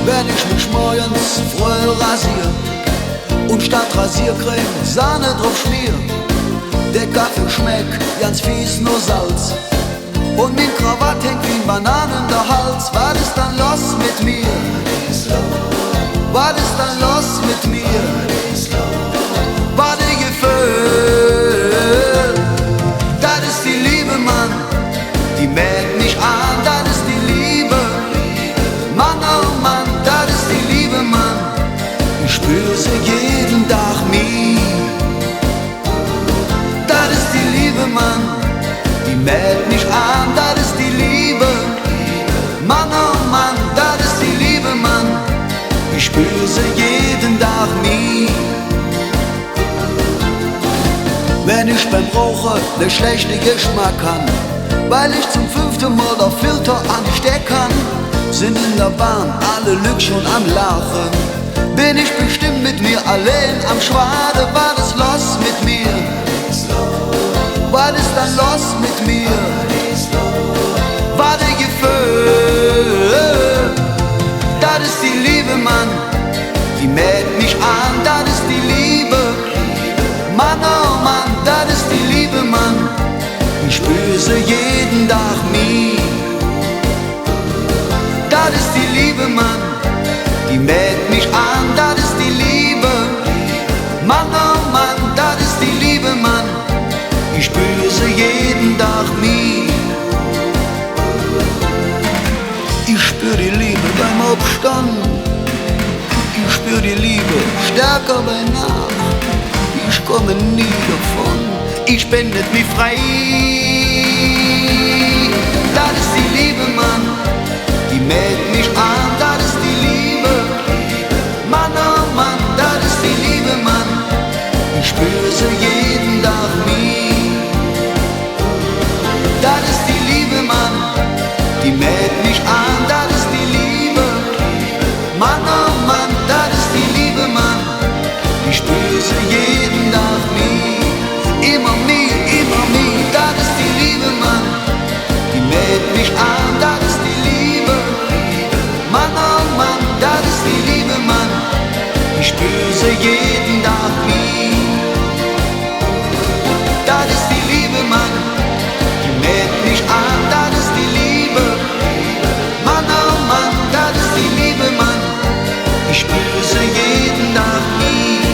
Wenn ich mich morgens früh rasier und statt Rasiercreme Sahne drauf schmier, der Kaffee schmeckt ganz fies, nur Salz, und mein Krawatt hängt wie ein Bananen in der Hals. Was ist dann los mit mir? Was ist dann los mit mir? Was ein Gefühl, das ist die Liebe, Mann, die mäht mich an, das ist die Liebe. Mann, oh Mann, das ist die Liebe, Mann, ich spür sie jeden Tag nie. Das ist die Liebe, Mann, die mäht mich an, das ist die Liebe. Mann, oh Mann, das ist die Liebe, Mann, ich spür sie jeden Tag nie. Wenn ich beim Rauchen ne schlechte Geschmack kann, weil ich zum 5. Mal der Filter anstecken kann, sind in der Bahn alle Lüg schon am Lachen. Bin ich bestimmt mit mir allein am Schwade, war es los mit mir? Was ist dann los mit mir? Was ein Gefühl, das ist die Liebe, Mann, die mäht mich an, das ist die Liebe. Mann, oh Mann, das ist die Liebe, Mann, ich spür sie jeden Tag nie. Das ist die Liebe, Mann, die mäht mich an, das ist die Liebe. Mann, oh Mann, das ist die Liebe, Mann, ich spür sie jeden Tag nie. Ich spür die Liebe beim Aufstand, ich spür die Liebe stärker bei Nacht. Ich komme nie davon, ich bin nicht mehr frei. Das ist die Liebe, Mann, die mäht mich an, das ist die Liebe. Mann, oh Mann, das ist die Liebe, Mann, ich spür sie jeden Tag nie. Das ist die Liebe, Mann, die mäht mich an, das ist die Liebe. Mann, oh Mann, das ist die Liebe, Mann, ich spür sie jeden Tag nie. Immer mehr, das ist die Liebe, Mann, die mäht mich an, das ist die Liebe. Mann, oh Mann, das ist die Liebe, Mann, ich spür sie jeden Tag nie. Das ist die Liebe, Mann, die mäht mich an, das ist die Liebe. Mann, oh Mann, das ist die Liebe, Mann, ich spür sie jeden Tag nie.